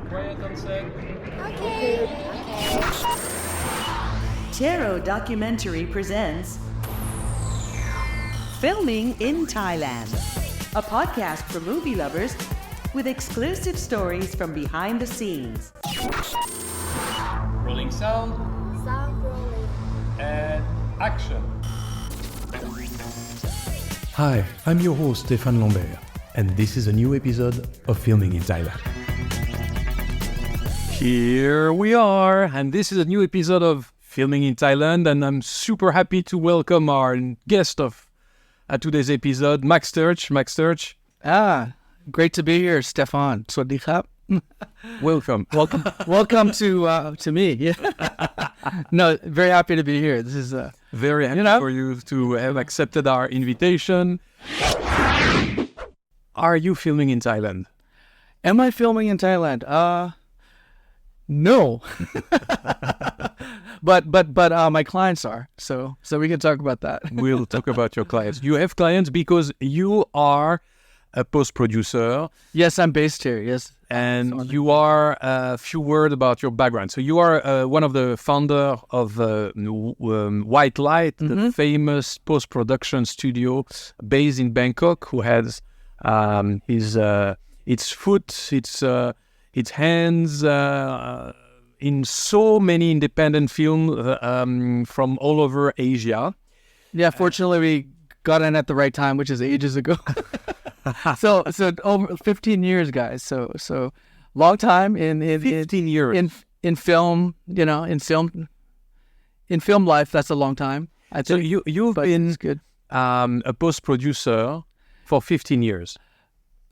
Quiet on set. Okay. Tero Documentary presents Filming in Thailand, a podcast for movie lovers with exclusive stories from behind the scenes. Rolling sound Sound rolling. and action. Hi, I'm your host Stéphane Lambert, and this is a new episode of Filming in Thailand. Here we are, and this is a new episode of Filming in Thailand, and I'm super happy to welcome our guest of today's episode, Max Tersch. Max Tersch, Great to be here, Stefan. Swadee krap. welcome. Welcome to me. Yeah. No, very happy to be here. This is Very happy for you to have accepted our invitation. Are you filming in Thailand? Am I filming in Thailand? No. but my clients are. So we can talk about that. We'll talk about your clients. You have clients because you are a post-producer. Yes, I'm based here. Yes. And you are a few words about your background. So you are one of the founder of White Light, the famous post-production studio based in Bangkok, who has its foot, its hands in so many independent films from all over Asia. Yeah, fortunately we got in at the right time, which is ages ago. so over 15 years, guys. So long time in 15 years in film. You know, in film life, that's a long time. I So think. you've but been it's good. a post producer for 15 years.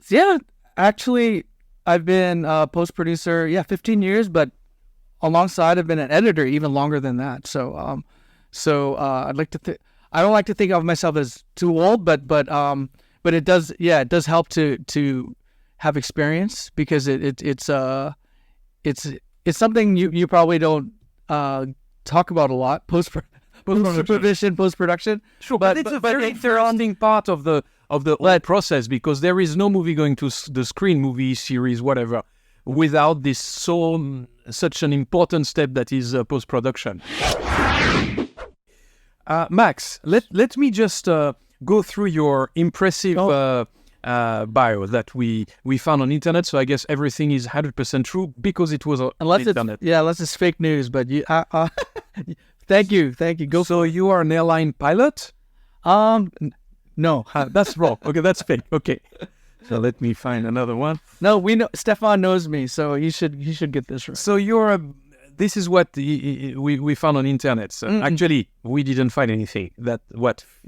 Yeah, actually, I've been a post producer. 15 years, but alongside, I've been an editor even longer than that. So I'd like to. I don't like to think of myself as too old, but it does. Yeah, it does help to have experience because it's something you probably don't talk about a lot. Post production. Sure, but it's a very interesting part of the whole process because there is no movie going to the screen, movie, series, whatever, without this such an important step that is post production. Max, let me just go through your impressive bio that we found on internet. So I guess everything is 100% true because it was on internet. Unless it's fake news. But you, thank you. Go. So you are an airline pilot? No, That's wrong. Okay, that's fake. Okay. So let me find another one. no. We know Stefan knows me, so he should get this right. So this is what we found on internet. So actually, we didn't find anything.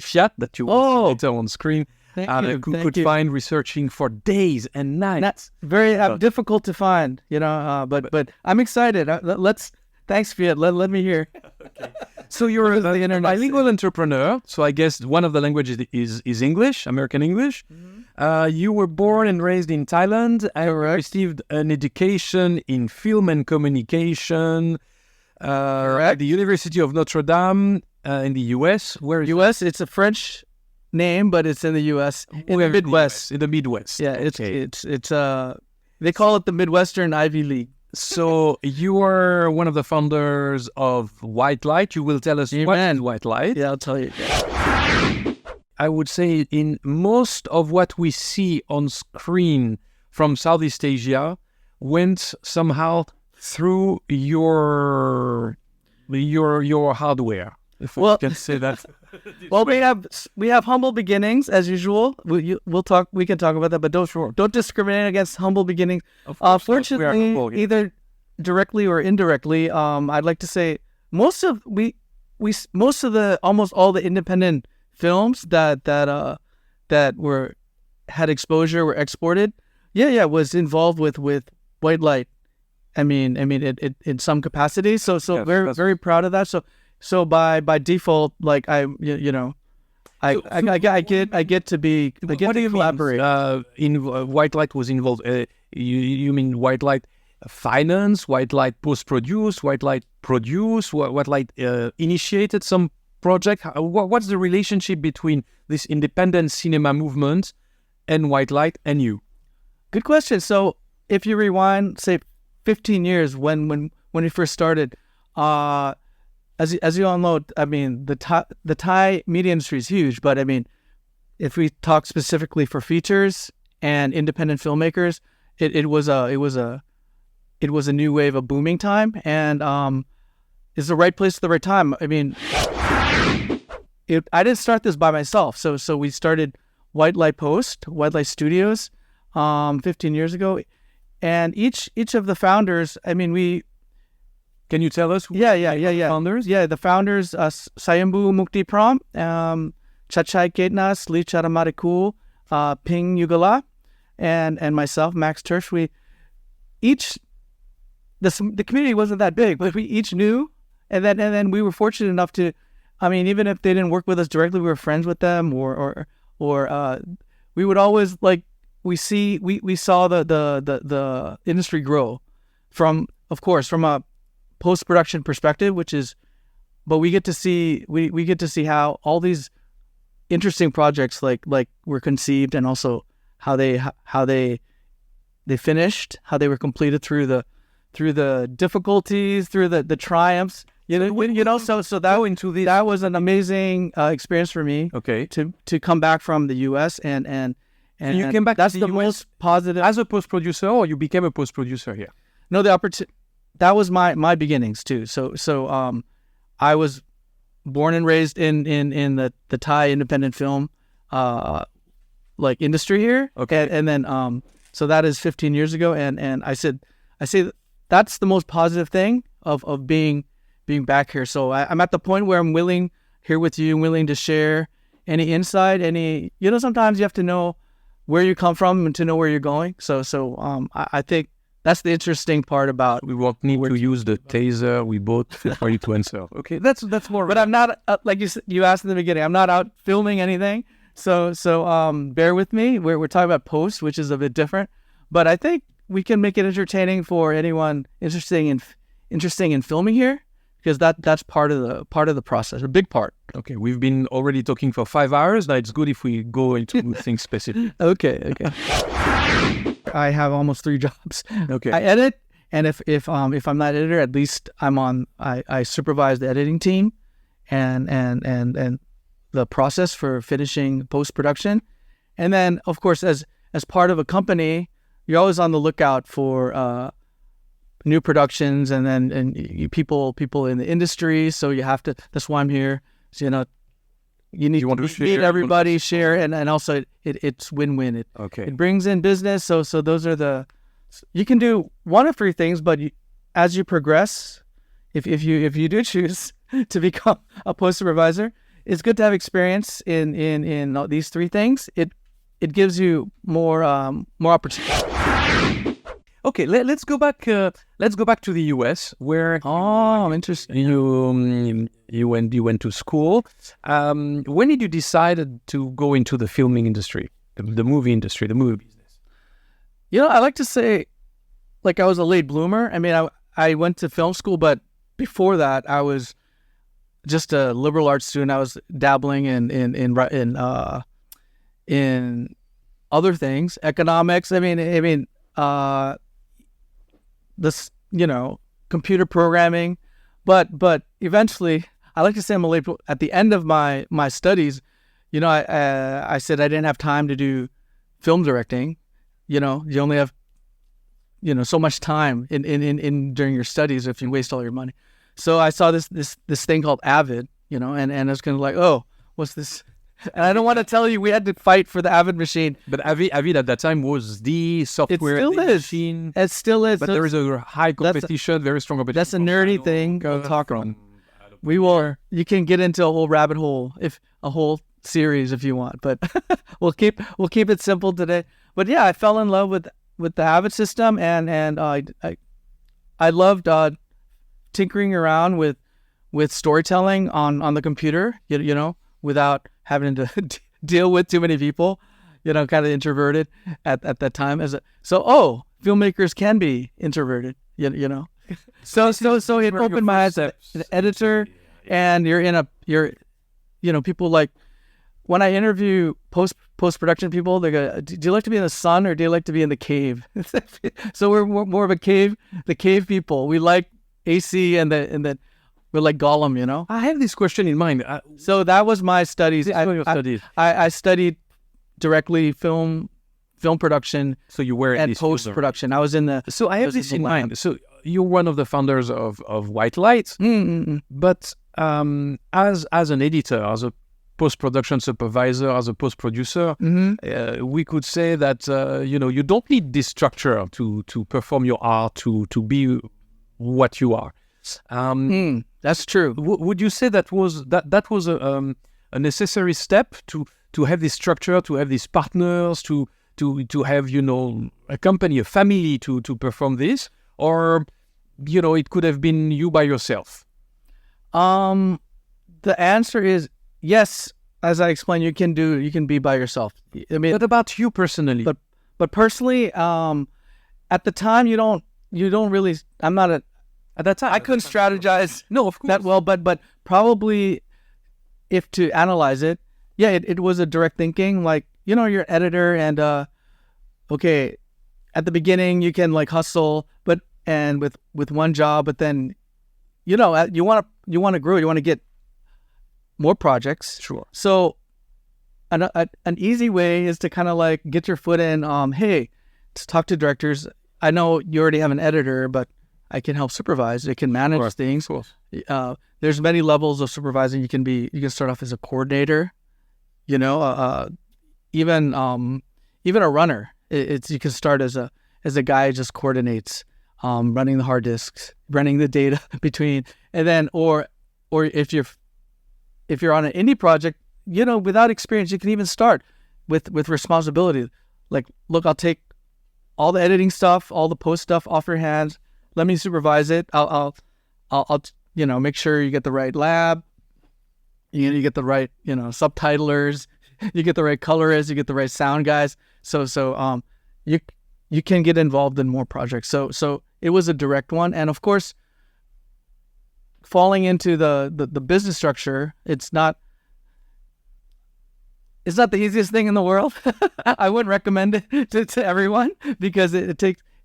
Fiat that you will see later on screen. Could find researching for days and nights. That's very difficult to find, you know. But I'm excited. Thanks, Fiat. Let me hear. So you're a bilingual entrepreneur. So I guess one of the languages is English, American English. You were born and raised in Thailand and received an education in film and communication at the University of Notre Dame in the U.S. Where is U.S. It's a French name, but it's in the U.S. in the Midwest. In the Midwest. Yeah, Okay. it's they call it the Midwestern Ivy League. So you are one of the founders of White Light. You will tell us what is White Light. Yeah, I'll tell you. I would say in most of what we see on screen from Southeast Asia went somehow through your hardware, if I can say that. Well, we have humble beginnings as usual. We can talk about that, but don't discriminate against humble beginnings. Fortunately, either directly or indirectly, I'd like to say almost all the independent films that had exposure were exported. Was involved with White Light. I mean, it in some capacity. So yes, very proud of that. So by default, like I get to be. What do you collaborate? In White Light was involved. You mean White Light finance, White Light post-produce, White Light produce, White Light initiated some project? What's the relationship between this independent cinema movement and White Light and you? Good question. So if you rewind, say 15 years when we first started. As you all know, I mean, the Thai media industry is huge, but I mean, if we talk specifically for features and independent filmmakers, it was a new wave of booming time, and it's the right place at the right time. I mean, I didn't start this by myself, so we started White Light Studios, 15 years ago, and each of the founders, I mean, Can you tell us who founders? Yeah, the founders, Sayambu Mukti Pram, Chachai Ketnas, Lee Charamarikul, Ping Yugala, and myself, Max Tersch. The community wasn't that big, but we each knew, and then we were fortunate enough to, I mean, even if they didn't work with us directly, we were friends with them, or we would always we saw the industry grow from a post-production perspective, but we get to see how all these interesting projects like were conceived, and also how they finished, how they were completed through the difficulties, through the triumphs, so that was an amazing experience for me. Okay. To come back from the US and you came back. That's to the US most positive. as a post producer, or you became a post producer here? No, that was my beginnings too. So I was born and raised in the Thai independent film industry here. Okay. And then so that is 15 years ago, and I say that's the most positive thing of being back here. So I'm at the point where I'm willing here with you, willing to share any insight, sometimes you have to know where you come from and to know where you're going. So I think that's the interesting part about. We won't need to use the taser. We both ready to answer. Okay, that's more. But I'm not like you asked in the beginning. I'm not out filming anything. So bear with me. We're talking about post, which is a bit different. But I think we can make it entertaining for anyone interested in filming here, because that's part of the process, a big part. Okay, we've been already talking for 5 hours. Now it's good if we go into things specific. Okay. I have almost 3 jobs. Okay. I edit, and if I'm not editor, at least I supervise the editing team, and the process for finishing post production, and then of course as part of a company, you're always on the lookout for new productions, and people in the industry. So you have to. That's why I'm here. So, you need to meet everybody, share, and also it's win-win. It brings in business. So those are you can do one of 3 things, but as you progress, if you do choose to become a post supervisor, it's good to have experience in these 3 things. It gives you more opportunity. Okay, let's go back. Let's go back to the US, where interesting. You went to school. When did you decide to go into the filming industry, the movie industry, the movie business? I like to say, I was a late bloomer. I mean, I went to film school, but before that, I was just a liberal arts student. I was dabbling in other things, economics. This, computer programming, but eventually, I like to say I'm a late. At the end of my studies, I said I didn't have time to do film directing. You only have, so much time in during your studies if you waste all your money. So I saw this thing called Avid, and I was kind of like, oh, what's this? And I don't want to tell you, we had to fight for the Avid machine. But Avid at that time was the software machine. It still is. But there is a high competition, very strong competition. That's a nerdy thing. We'll talk on. You can get into a whole rabbit hole, if a whole series if you want. But we'll keep it simple today. But yeah, I fell in love with the Avid system, and I loved tinkering around with storytelling on the computer. Without having to deal with too many people, kind of introverted at that time. Filmmakers can be introverted, So it opened my eyes as an editor, and people like when I interview post production people, they go, "Do you like to be in the sun or do you like to be in the cave?" So we're more of the cave people. We like AC and we're like Gollum, you know. I have this question in mind. So that was my studies. This was your studies. I studied directly film production So you were and post production. I was in the. So I have was this in in the lab. mind. So you're one of the founders of White Light, but as an editor, as a post-production supervisor, as a post-producer, we could say that you don't need this structure to perform your art, to be what you are. That's true. Would you say that was a necessary step to have this structure, to have these partners, to have a company, a family to perform this, or it could have been you by yourself? The answer is yes. As I explained, you can be by yourself. I mean, What about you personally? but personally, at the time, you don't really. I'm not a. At that time, I couldn't strategize No, of course. that well, but probably if to analyze it, yeah, it was a direct thinking. Like, you're an editor and okay, at the beginning you can like hustle, and with one job, but then you want to grow, you want to get more projects. Sure. So an easy way is to kind of like get your foot in. Hey, to talk to directors. I know you already have an editor, but I can help supervise. It can manage things. There's many levels of supervising. You can start off as a coordinator, even a runner. You can start as a guy who just coordinates, running the hard disks, running the data between, and then or if you're on an indie project, without experience, you can even start with responsibility. Like, look, I'll take all the editing stuff, all the post stuff off your hands. Let me supervise it. I'll make sure you get the right lab. You get the right, subtitlers. You get the right colorists. You get the right sound guys. So you can get involved in more projects. So it was a direct one, and of course, falling into the business structure, it's not the easiest thing in the world. I wouldn't recommend it to everyone because it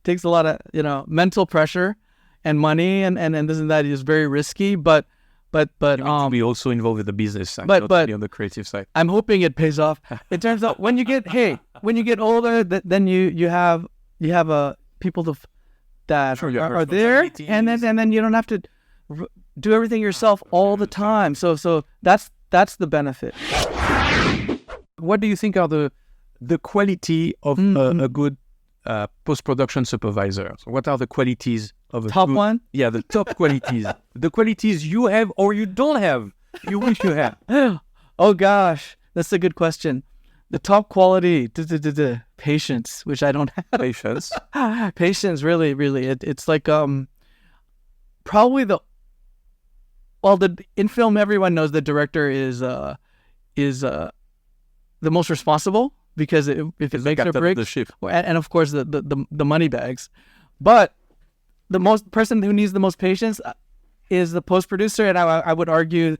takes a lot of mental pressure and money and this and that is very risky. But You need to be also involved with the business side, but- not but- only on the creative side. I'm hoping it pays off. In terms of when you get older, then you have people that Sure, you have are there, and responsibilities. then you don't have to do everything yourself all the time. So that's the benefit. What do you think are the quality of a good post-production supervisor? So what are the qualities of a Top good- one? Yeah, the top qualities. The qualities you have or you don't have. You wish you have. Oh gosh, that's a good question. The top quality, patience, which I don't have. Patience. Patience, really, really. It's like probably in film everyone knows the director is the most responsible because if it makes or Captain of breaks, the ship. and of course the money bags, but the person who needs the most patience is the post producer, and I would argue,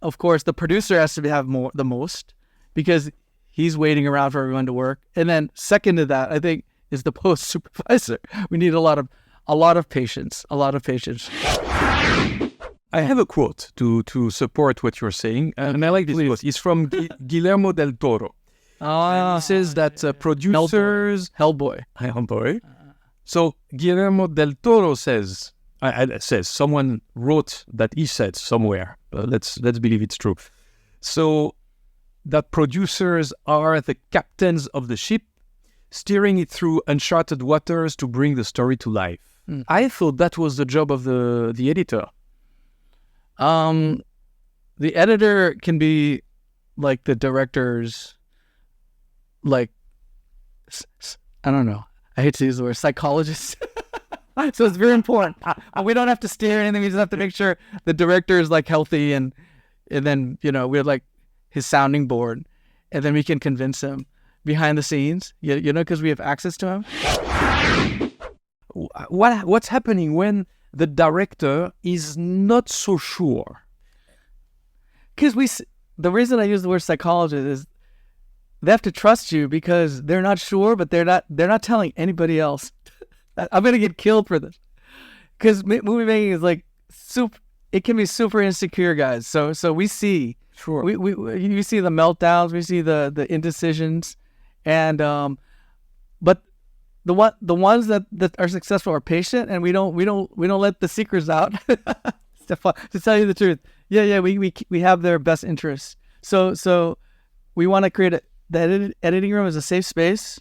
of course, the producer has to have the most because he's waiting around for everyone to work, and then second to that, I think, is the post supervisor. We need a lot of patience, I have a quote to support what you're saying, and I like this quote. It's from Guillermo del Toro. He says that producers... Hellboy. Hellboy. So Guillermo del Toro says, someone wrote that he said somewhere. Let's believe it's true. So that producers are the captains of the ship, steering it through uncharted waters to bring the story to life. I thought that was the job of the editor. The editor can be like the director's, like, I don't know. I hate to use the word psychologist. So it's very important. We don't have to steer anything. We just have to make sure the director is like healthy, and then we're like his sounding board, and then we can convince him behind the scenes. Because we have access to him. What's happening when the director is not so sure? Because the reason I use the word psychologist is they have to trust you because they're not sure, but they're not telling anybody else. I'm gonna get killed for this because movie making is like super. It can be super insecure, guys. So we see, Sure. we see the meltdowns, we see the indecisions, and but the ones that are successful are patient, and we don't let the secrets out. To tell you the truth, we have their best interests. So we want to create the editing room as a safe space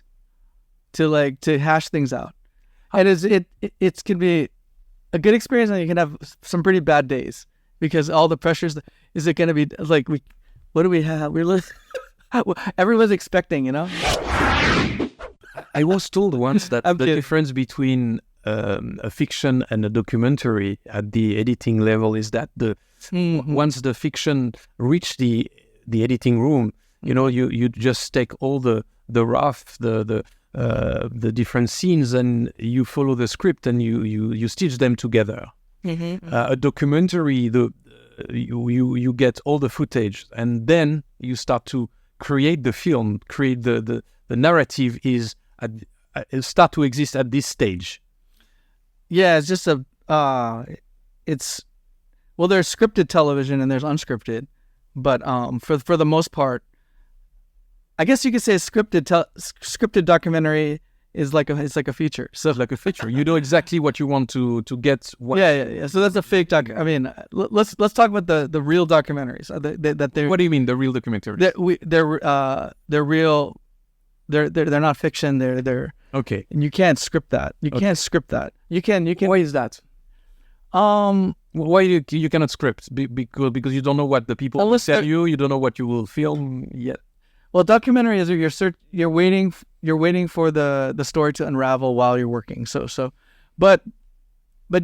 to hash things out. And it can be a good experience, and you can have some pretty bad days because all the pressures. Is it going to be like what do we have? Everyone's expecting, I was told once that I'm the kidding. difference between a fiction and a documentary at the editing level is that once the fiction reach the editing room, you just take all the rough, the different scenes, and you follow the script and you stitch them together. A documentary, you get all the footage, and then you start to create the film, create the narrative start to exist at this stage. Yeah, it's just there's scripted television and there's unscripted, but for the most part, I guess you could say a scripted documentary is like a feature. So Like a feature, you know exactly what you want to get. yeah. So that's a fake doc. I mean, let's talk about the real documentaries that they're. What do you mean the real documentary? They're real. They're not fiction. They're Okay. and you can't script that. You can't script that. You can. Why is that? Why you cannot script? Because you don't know what the people will Unless tell they're- you. You don't know what you will film yet. Well, documentary is you're waiting for the story to unravel while you're working. But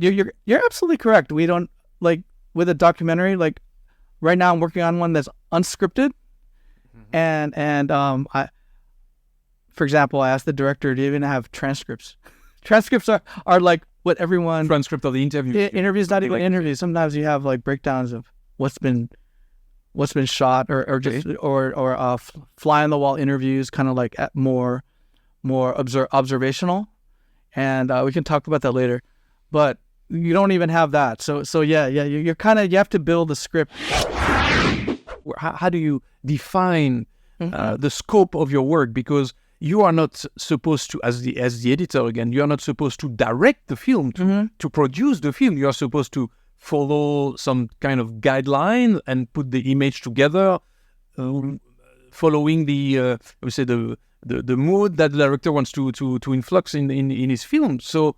you're absolutely correct. We don't like with a documentary. Like right now, I'm working on one that's unscripted, and for example, I asked the director to even have transcripts. Transcripts are like what everyone Transcript of the interview. interviews, not even interviews. Sometimes you have like breakdowns of what's been shot or just or fly on the wall interviews, kind of like more observational, and we can talk about that later. But you don't even have that. So yeah, you have to build a script. How do you define the scope of your work? Because you are not supposed to, as the editor again, you are not supposed to direct the film, to produce the film. You are supposed to follow some kind of guideline and put the image together, following the mood that the director wants to influx in his film. So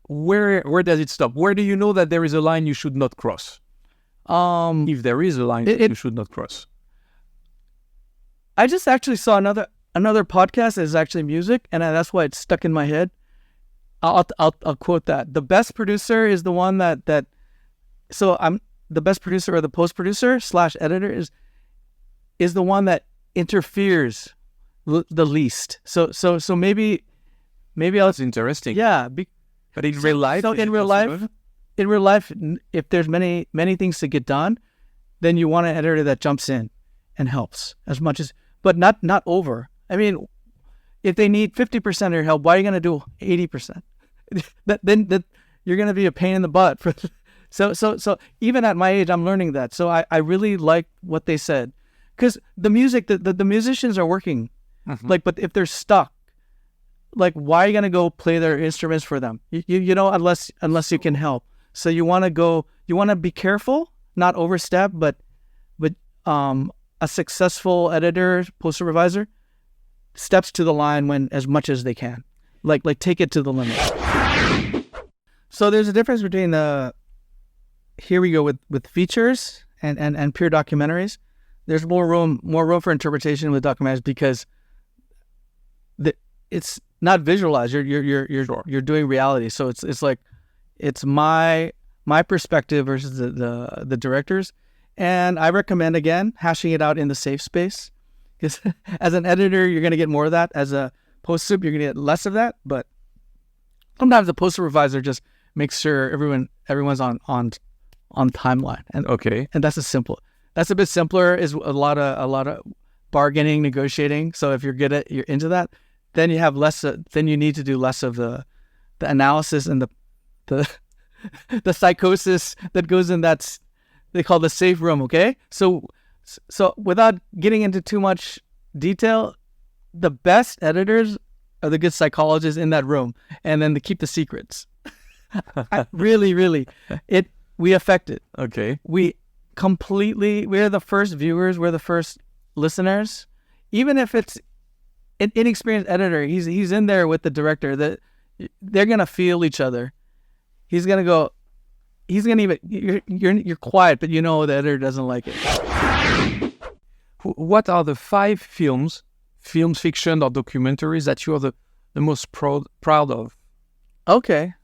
where does it stop? Where do you know that there is a line you should not cross? If there is a line you should not cross. I just actually saw another podcast that is actually music, and that's why it's stuck in my head. I'll quote that. The best producer is the one that. So I'm the best producer or the post producer / editor is the one that interferes the least. So maybe I'll. That's interesting. Yeah. But in real life, So is it in real possible? life, if there's many things to get done, then you want an editor that jumps in and helps as much as, but not over. I mean, if they need 50% of your help, why are you going to do 80%? Then you're going to be a pain in the butt for. So even at my age, I'm learning that. So I really like what they said, because the music, the musicians are working, but if they're stuck, like, why are you gonna go play their instruments for them? You know, unless you can help. So you want to be careful, not overstep, but a successful editor, post supervisor, steps to the line when as much as they can, like take it to the limit. So there's a difference between here we go with features and pure documentaries. There's more room for interpretation with documentaries because it's not visualized. You're doing reality. So it's like it's my perspective versus the director's. And I recommend, again, hashing it out in the safe space, because as an editor, you're going to get more of that. As a post sup, you're going to get less of that. But sometimes the post supervisor just makes sure everyone's on timeline. And Okay. and that's as simple. That's a bit simpler. Is a lot of bargaining, negotiating. So if you're into that, then you have less. Then you need to do less of the analysis and the the psychosis that goes in that they call the safe room. Okay, so without getting into too much detail, the best editors are the good psychologists in that room, and then to keep the secrets. Really, we affect it. Okay. We're the first viewers, we're the first listeners. Even if it's an inexperienced editor, he's in there with the director, that they're gonna feel each other. You're quiet, but you know the editor doesn't like it. What are the 5 films, fiction or documentaries that you are the most proud of? Okay.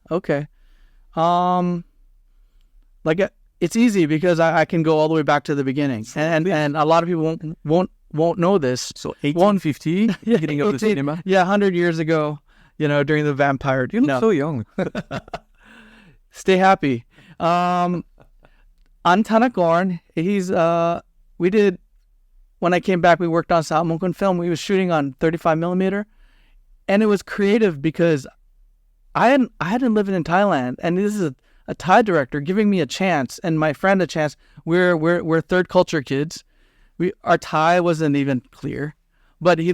It's easy because I can go all the way back to the beginning, and a lot of people won't know this. So 1850, beginning of the 18 cinema. Yeah, 100 years ago, during the vampire. You look so young. Stay happy. Antanagorn, when I came back, we worked on Saamongkun film. We was shooting on 35 millimeter, and it was creative because I hadn't lived in Thailand, and this is a Thai director giving me a chance, and my friend a chance. We're third culture kids. Our Thai wasn't even clear, but he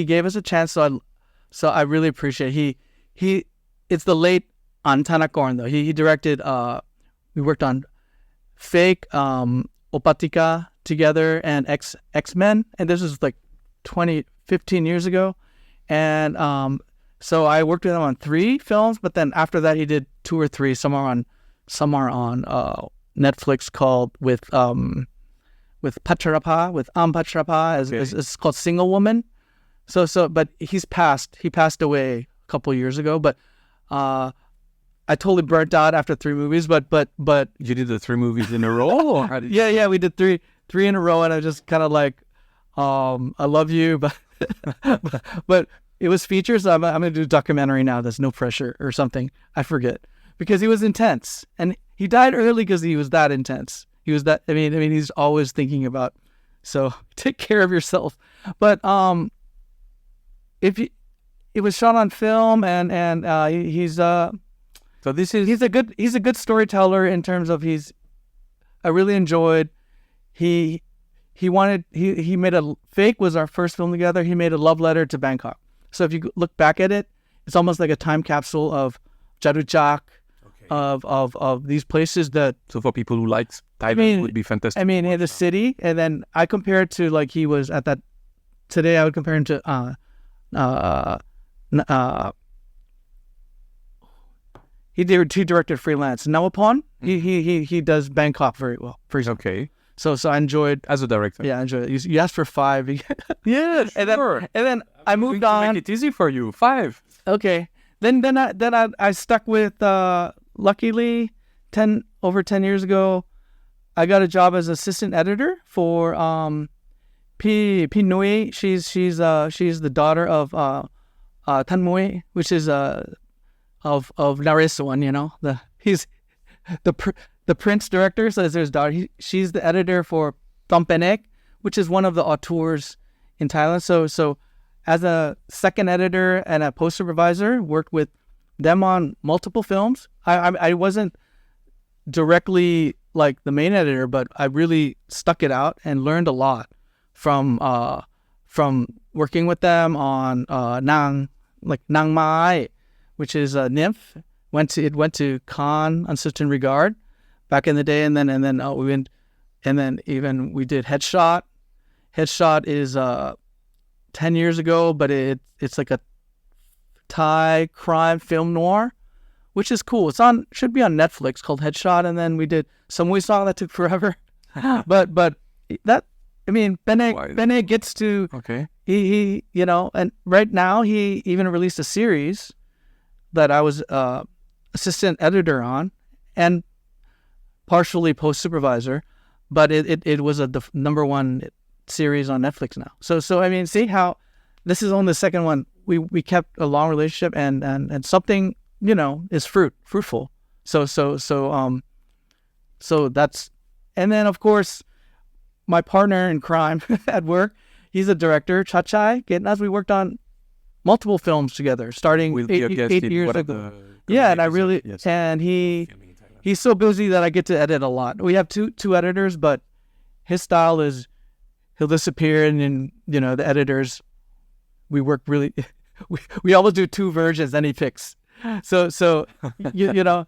gave us a chance. So I really appreciate it's the late Antanagorn though. He directed. We worked on Fake, Opatika together, and X-Men, and this was like 15 years ago, and so I worked with him on 3 films, but then after that he did 2 or 3. Some are on Netflix called with Pacharapa, with Pacharapa, it's called Single Woman. But he passed away a couple of years ago, but I totally burnt out after 3 movies, but You did the 3 movies in a row, or how did you? Yeah, we did three in a row, and I just kind of like, I love you, but but it was features. So I'm gonna do a documentary now. There's no pressure or something. I forget, because he was intense, and he died early because he was that intense. He was that. I mean, he's always thinking about. So take care of yourself. But it was shot on film, and he's So he's a good storyteller in terms of I really enjoyed. He made Fake was our first film together. He made a love letter to Bangkok. So if you look back at it, it's almost like a time capsule of Jaruchak, of these places that. So for people who like Thailand, would be fantastic. I mean, in the city, and then I compare it to like he was at that. Today I would compare him to he directed Freelance. Nawapon, he does Bangkok very well. Okay. So I enjoyed. As a director. Yeah, I enjoyed it. You asked for 5. Yeah, sure. And then I moved on. Make it easy for you. 5. Okay. Then I stuck with. Luckily, over 10 years ago, I got a job as assistant editor for P Nui. She's the daughter of Tan Mui, which is of Naresuan. He's the prince director. So there's his daughter. She's the editor for Tompenek, which is one of the auteurs in Thailand. So as a second editor and a post supervisor, worked with them on multiple films. I wasn't directly like the main editor, but I really stuck it out and learned a lot from working with them on Nang Mai, which is a nymph. It went to Cannes on Certain Regard back in the day, and then we did Headshot. Headshot is 10 years ago, but it's like a Thai crime film noir, which is cool. Should be on Netflix, called Headshot. And then we did some we saw that took forever, but that, I mean, Bene gets to, okay. He and right now he even released a series that I was assistant editor on and partially post supervisor, but it was the number 1 series on Netflix now. So I mean, see how this is only the second one. We kept a long relationship, and something is fruitful. So that's, and then of course my partner in crime at work, he's a director, Chachai. As we worked on multiple films together, starting We'll be a guest 8 in years one of ago. the Yeah, and I episodes, really yes. and he's so busy that I get to edit a lot. We have two editors, but his style is he'll disappear, and then the editors, we work really. We always do 2 versions, and he picks. So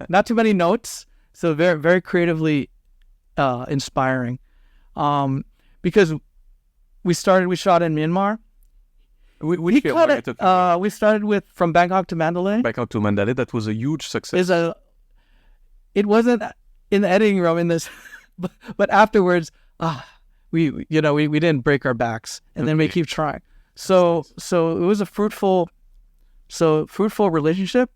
not too many notes. So very very creatively inspiring. Because we shot in Myanmar. We We started with from Bangkok to Mandalay. Bangkok to Mandalay. That was a huge success. It wasn't in the editing room in this, but afterwards, we didn't break our backs, and then we keep trying. So it was a fruitful relationship.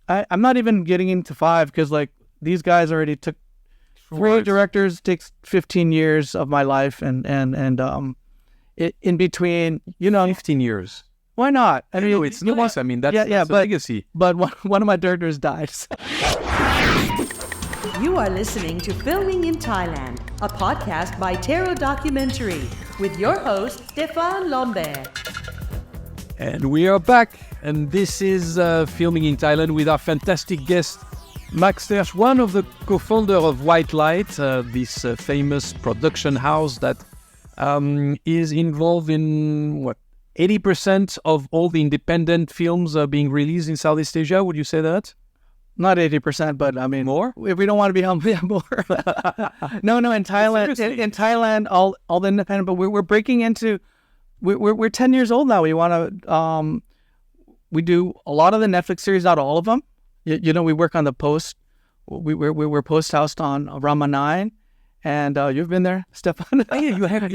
I'm not even getting into 5 because like these guys already took 3 directors. Takes 15 years of my life, and in between, 15 years. why not? I mean, No, it's nice. I mean, that's a but legacy. But one of my directors died. You are listening to Filming in Thailand, a podcast by Tero Documentary, with your host, Stéphane Lambert. And we are back, and this is Filming in Thailand with our fantastic guest, Max Tersch, one of the co-founder of White Light, this famous production house that is involved in 80% of all the independent films being released in Southeast Asia. Would you say that? Not 80%, but I mean More? If we don't want to be humble, more. No. In Thailand, Seriously. in Thailand, all the independent. But we're breaking into. We're 10 years old now. We want to. We do a lot of the Netflix series, not all of them. We work on the post. We're post housed on Rama 9, and you've been there, Stefan. Oh, yeah, you have.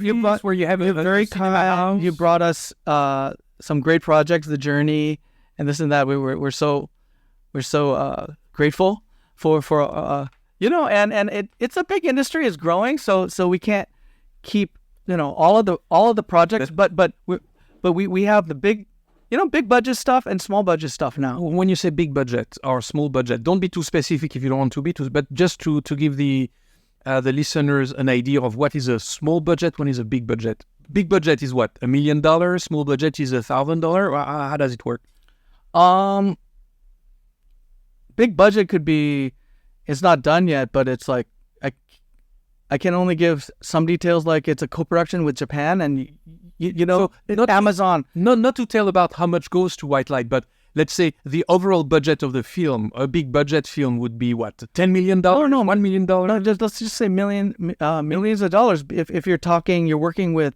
You brought where you have a very cinema kind. house. You brought us some great projects, The Journey, and this and that. We're so grateful for and it's a big industry. It's growing, so we can't keep all of the projects, but we have the big budget stuff and small budget stuff now. When you say big budget or small budget, don't be too specific if you don't want to be too, but just to give the listeners an idea of what is a small budget, what is a big budget. Big budget is what? $1 million. Small budget is $1,000. How does it work? Big budget could be, it's not done yet, but it's like I can only give some details, like it's a co-production with Japan, and Amazon. Not to tell about how much goes to White Light, but let's say the overall budget of the film, a big budget film would be what? $10 million? No, $1 million? No, let's just say millions of dollars. If you're working with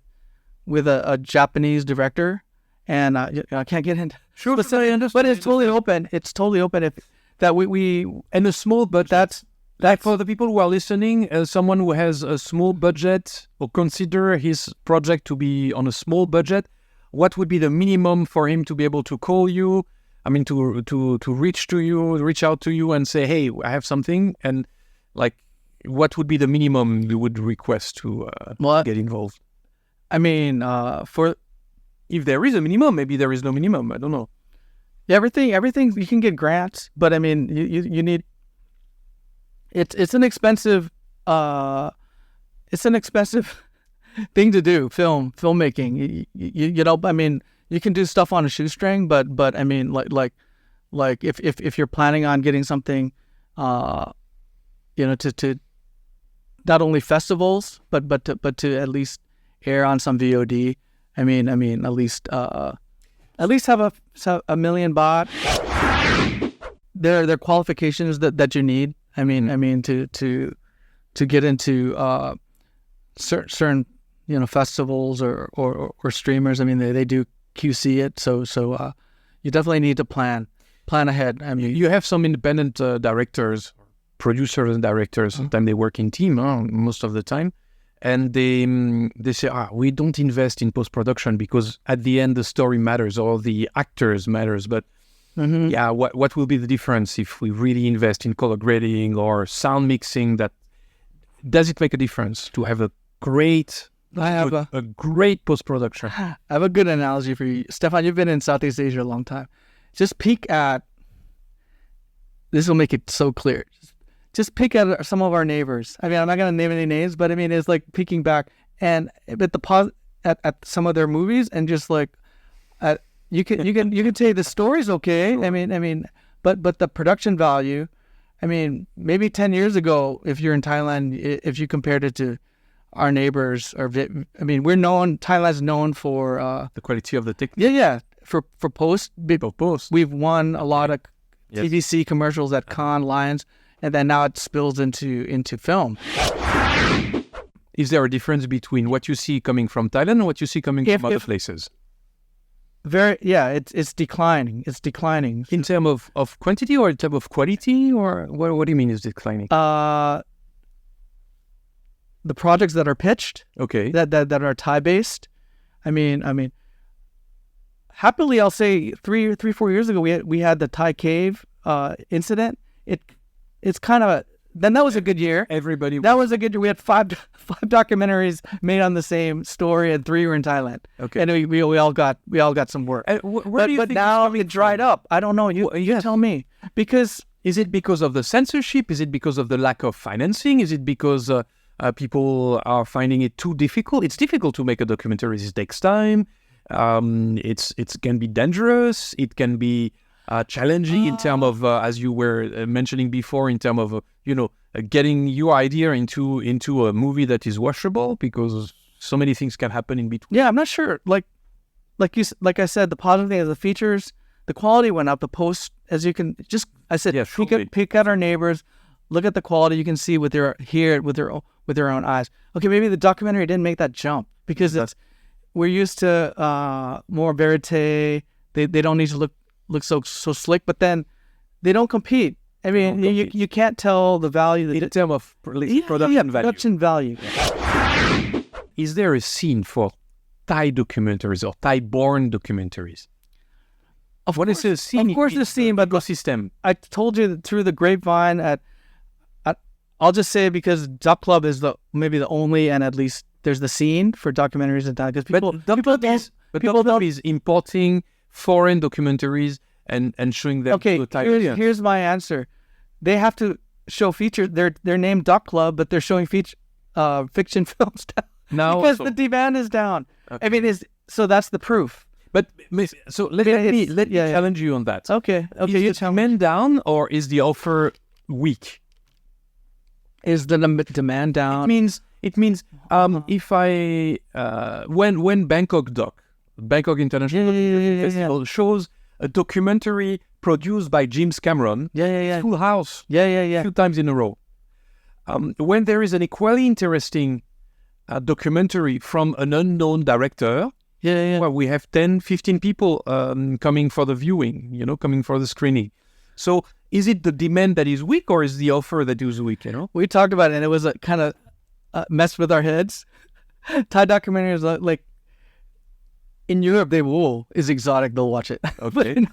a Japanese director, and I can't get into. Sure, but it's totally open. It's totally open. If that we and a small budget. That's for the people who are listening. Someone who has a small budget or consider his project to be on a small budget, what would be the minimum for him to be able to call you? I mean, to reach out to you and say, hey, I have something, and like, what would be the minimum you would request to get involved? I mean, for if there is a minimum, maybe there is no minimum. I don't know. Everything you can get grants, but I mean, you need. It's an expensive thing to do. Filmmaking. I mean, you can do stuff on a shoestring, but I mean, like if you're planning on getting something, to not only festivals, but to at least air on some VOD. I mean, at least have a million baht. There are qualifications that you need. I mean to get into certain festivals or streamers. I mean they do QC it, so you definitely need to plan ahead. I mean, you have some independent directors, producers and directors. Sometimes they work in team, most of the time, and they say, we don't invest in post-production because at the end the story matters or the actors matters, but what will be the difference if we really invest in color grading or sound mixing? That does it make a difference to have a great great post-production? I have a good analogy for you, Stefan. You've been in Southeast Asia a long time. Just peek at. This will make it so clear. just pick at some of our neighbors. I mean, I'm not gonna name any names, but I mean, it's like peeking back and at some of their movies, and just like you can say the story's okay. Sure. I mean, but the production value. I mean, maybe 10 years ago, if you're in Thailand, if you compared it to our neighbors, Thailand's known for The quality of the technique. yeah, for post. Post. We've won a lot of Yes. TVC commercials at Cannes, Lions, and then now it spills into film. Is there a difference between what you see coming from Thailand and what you see coming from other places? It's declining. It's declining. In terms of quantity or in terms of quality, or what do you mean is declining? The projects that are pitched, Okay. that are Thai based. I mean, happily, I'll say 4 years ago we had the Thai cave incident. It's kind of then that was a good year. That was a good year. We had five documentaries made on the same story, and 3 were in Thailand. Okay, and we all got some work. But now it dried up. I don't know. You tell me. Because is it because of the censorship? Is it because of the lack of financing? Is it because people are finding it too difficult? It's difficult to make a documentary. It takes time. It can be dangerous. It can be challenging in terms of, as you were mentioning before, in terms of getting your idea into a movie that is watchable, because so many things can happen in between. Yeah, I'm not sure. Like I said, the positive thing is the features, the quality went up. The post, as you can pick at our neighbors, look at the quality. You can see with their own eyes. Okay, maybe the documentary didn't make that jump because we're used to more verite. They don't need to look so slick, but then they don't compete. I mean, you can't tell the value in terms of production value. Is there a scene for Thai documentaries or Thai-born documentaries? Of course, the scene, but ecosystem. I told you that through the grapevine I'll just say, because Doc Club is maybe the only, and at least there's the scene for documentaries in Thai. Because Doc Club is importing foreign documentaries and showing them to the Thai audience. Here's my answer. They have to show features. They're named Doc Club, but they're showing fiction films now because the demand is down. Okay. I mean, so that's the proof. But so let me challenge you on that. Okay. Is the demand down, or is the offer weak? Is the demand down? It means if I when Bangkok International Festival shows a documentary produced by James Cameron, Full House, 2 times in a row. When there is an equally interesting documentary from an unknown director, well, we have 10, 15 people coming for the viewing, coming for the screening. So is it the demand that is weak, or is the offer that is weak, We talked about it, and it was a kind of messed with our heads. Thai documentaries, like, in Europe, is exotic. They'll watch it. Okay.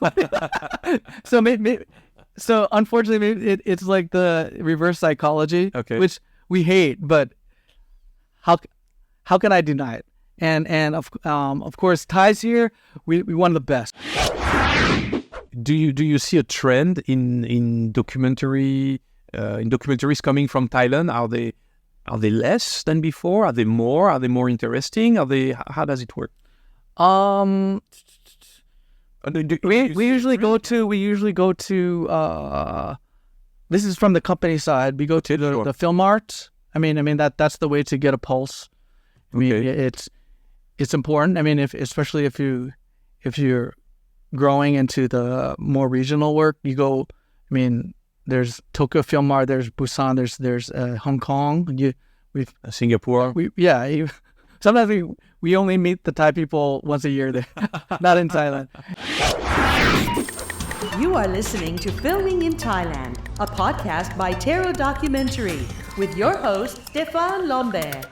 So unfortunately, it's like the reverse psychology, which we hate. But how can I deny it? And of course, Thais here, we one of the best. Do you see a trend in documentaries coming from Thailand? Are they less than before? Are they more? Are they more interesting? How does it work? We usually go to this is from the company side. We go to the film art. I mean that's the way to get a pulse. I mean, it's important. I mean, especially if you're growing into the more regional work, you go. I mean, there's Tokyo Film Art, there's Busan, there's Hong Kong. Singapore. Sometimes we only meet the Thai people once a year there, not in Thailand. You are listening to Filming in Thailand, a podcast by Tersch Documentary, with your host, Stéphane Lambert.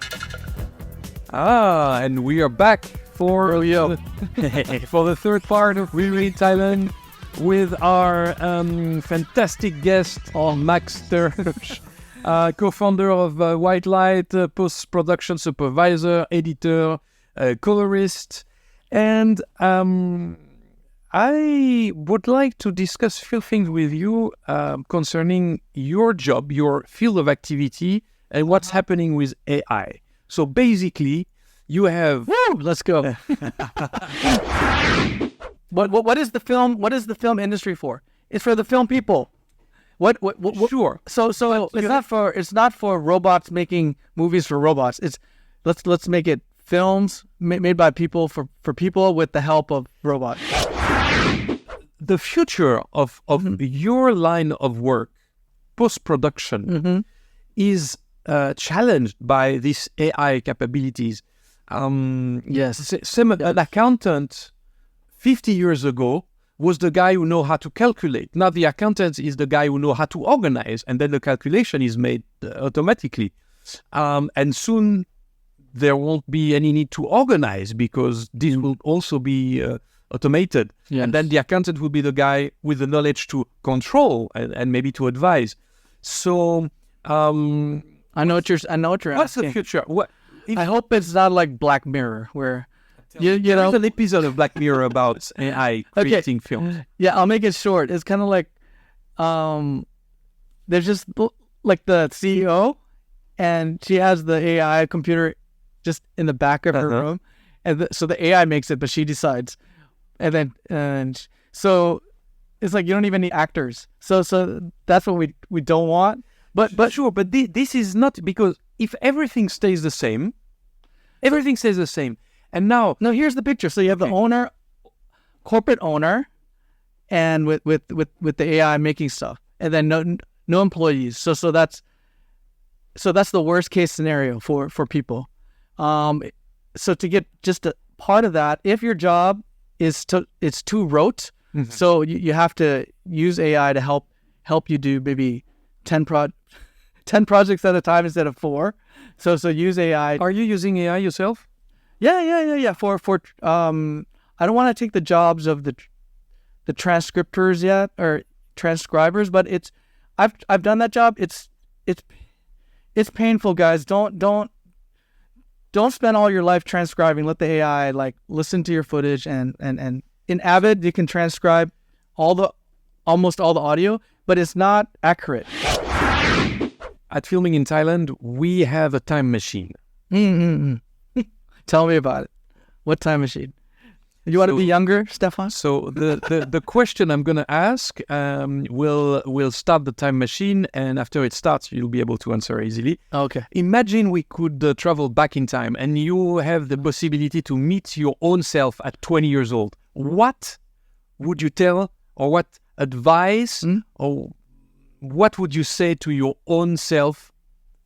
And we are back for the third part of Filming in Thailand with our fantastic guest, Max Tersch, co-founder of White Light, post-production supervisor, editor, colorist. And I would like to discuss a few things with you concerning your job, your field of activity, and what's happening with AI. So basically, you have. Woo, let's go. What is the film? What is the film industry for? It's for the film people. What Sure. So it's not for robots making movies for robots. It's let's make it films made by people for people with the help of robots. The future of your line of work, post-production, is challenged by these AI capabilities. Yes. An accountant 50 years ago was the guy who know how to calculate. Now the accountant is the guy who know how to organize, and then the calculation is made automatically. And soon there won't be any need to organize because this will also be automated. Yes. And then the accountant will be the guy with the knowledge to control and maybe to advise. So I know what you're what's asking. the future? I hope it's not like Black Mirror where you know. There's an episode of Black Mirror about AI creating films. Yeah, I'll make it short. It's kind of like there's just like the CEO, and she has the AI computer just in the back of her room, and so the AI makes it, but she decides, and so it's like you don't even need actors. So that's what we don't want. But Sure, but this is not, because if everything stays the same, everything stays the same. And now, no, here's the picture. So you have the owner, corporate owner, and with the AI making stuff, and then no employees. So that's the worst case scenario for people. So to get just a part of that, if your job it's too rote, so you have to use AI to help you do maybe 10 projects at a time instead of 4. So use AI. are you using AI yourself? Yeah. For I don't want to take the jobs of the transcriptors yet, or transcribers, but I've done that job. It's painful, guys. Don't spend all your life transcribing. Let the AI like listen to your footage, and in Avid you can transcribe almost all the audio, but it's not accurate. At Filming in Thailand, we have a time machine. Tell me about it. What time machine? You want to be younger, Stefan? So the question I'm going to ask will start the time machine, and after it starts, you'll be able to answer easily. Okay. Imagine we could travel back in time, and you have the possibility to meet your own self at 20 years old. What would you tell, or what advice, or what would you say to your own self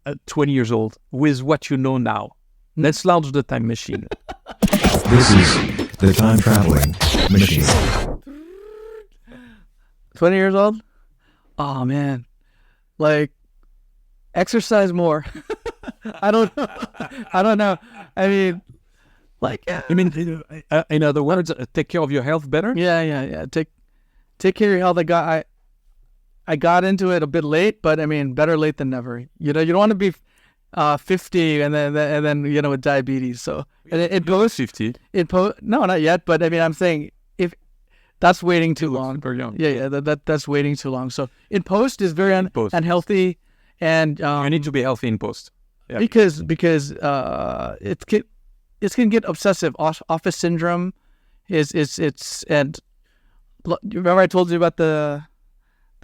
at 20 years old with what you know now? Let's launch the time machine. This is the time traveling machine. 20 years old? Oh, man. Like, exercise more. I don't know. I mean, like... You mean, in other words, take care of your health better? Yeah. Take care of your health. I got into it a bit late, but I mean, better late than never. You know, you don't want to be 50 and then you know, with diabetes. So and it goes 50. No, not yet. But I mean, I'm saying if that's waiting too long. Super young. Yeah. That's waiting too long. So in post is very unhealthy, and You need to be healthy in post. Yeah. because it can get obsessive. Office syndrome it's and remember I told you about the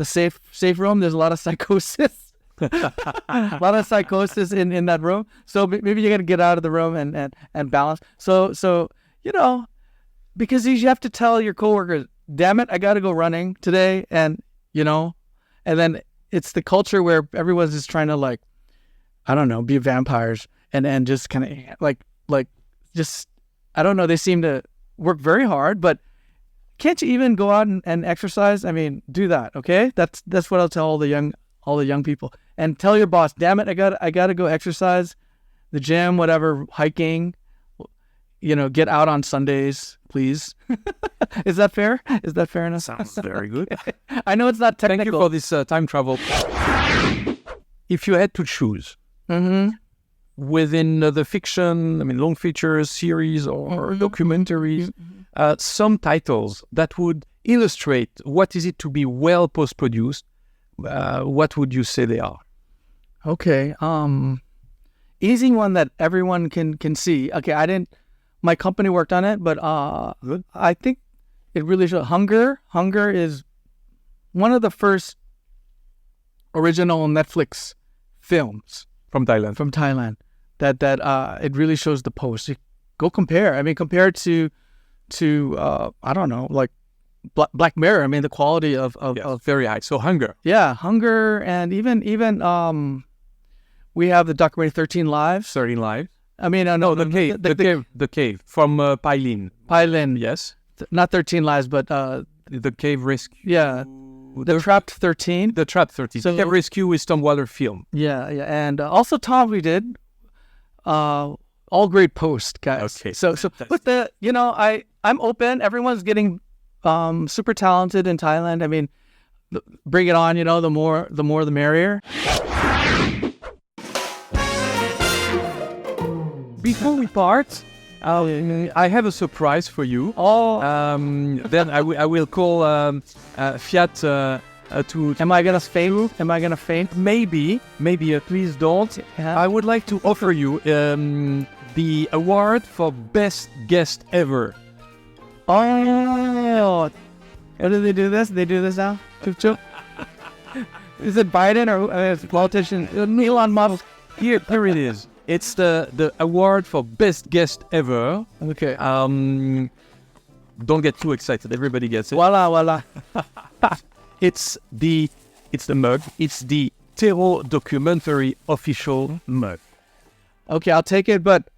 safe room. There's a lot of psychosis. A lot of psychosis in that room. So maybe you got to get out of the room and balance. So you know, because you have to tell your coworkers, damn it, I got to go running today, and you know, and then it's the culture where everyone's just trying to, like, I don't know, be vampires and just kind of like just, I don't know. They seem to work very hard, but can't you even go out and exercise? I mean, do that, okay? That's what I'll tell all the young people. And tell your boss, damn it, I got to go exercise, the gym, whatever, hiking. You know, get out on Sundays, please. Is that fair? Is that fair enough? Sounds very good. I know it's not technical. Thank you for this time travel. If you had to choose within the fiction, I mean, long features, series, or documentaries, some titles that would illustrate what is it to be well post-produced, what would you say they are? Okay. Easy one that everyone can see. Okay, my company worked on it, but Good. I think it really shows. Hunger is one of the first original Netflix films From Thailand. from Thailand. That it really shows the post. Go compare. I mean, compared to I don't know, like Black Mirror. I mean, the quality of Very high. So Hunger. Hunger, and even we have the documentary 13 Lives. 13 Live. I mean, No, the cave. The cave from Pailin. Pilot, Yes. not 13 Lives, but The cave rescue. yeah, the Trapped 13. The Trap 13. So- Cave rescue is Tom Waller film. Yeah, and also Tom, we did all great post, guys. Okay, So with the I'm open. Everyone's getting super talented in Thailand. I mean, bring it on. The more the merrier. Before we part, I have a surprise for you. Oh, Then I will call Fiat to am I gonna faint? Am I gonna faint? maybe please don't. Yeah. I would like to offer you the award for best guest ever. Oh, how do they do this? They do this now? Chup, chup. Is it Biden or it's politician? Elon Musk. Here it is. It's the award for best guest ever. Okay. Don't get too excited. Everybody gets it. Voila. It's the mug. It's the Tersch documentary official mug. Okay, I'll take it, but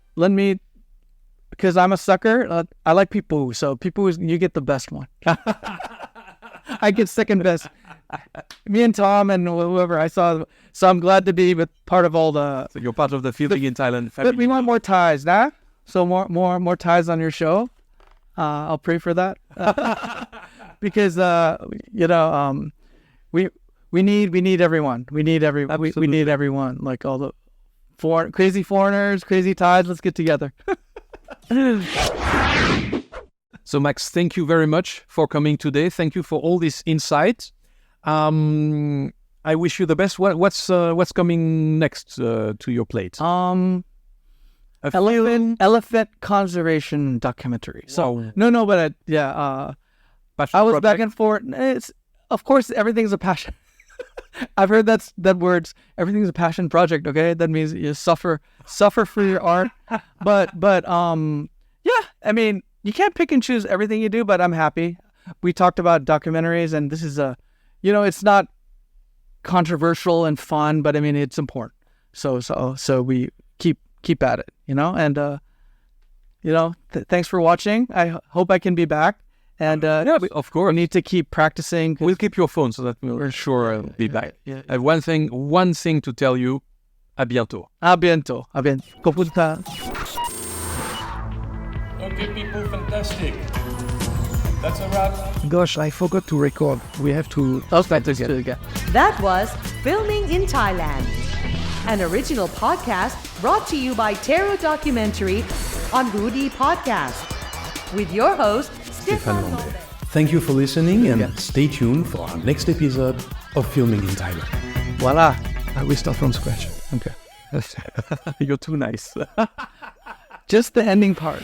because I'm a sucker, I like people, so people, you get the best one. I get second best. Me and Tom and whoever I saw, so I'm glad to be with part of all the. So you're part of the Filming in Thailand family. But we want more ties, nah? So more ties on your show. I'll pray for that. Because we need everyone. We need everyone. Like all the crazy foreigners, crazy ties. Let's get together. So Max, thank you very much for coming today. Thank you for all this insight. I wish you the best. What's coming next to your plate? Elephant conservation documentary. So Wow. no, but Passion I was project? back and forth. It's of course everything's a passion. I've heard that words. Everything's a passion project. Okay, that means you suffer for your art. But yeah. I mean, you can't pick and choose everything you do. But I'm happy. We talked about documentaries, and this is it's not controversial and fun, but I mean it's important. So we keep at it. And thanks for watching. I hope I can be back. And of course. we need to keep practicing. We'll keep your phone so that we'll sure be back. Yeah. I have one thing to tell you. À bientôt. A bientôt. Kopunta. Okay, people, fantastic. That's a wrap. Gosh, I forgot to record. We have to start again. That was Filming in Thailand, an original podcast brought to you by Tersch Documentary on Rudi Podcast, with your host, Stéphane Stéphane Lambert. Thank you for listening and stay tuned for our next episode of Filming in Thailand. Voila. We start from scratch. Okay. You're too nice. Just the ending part.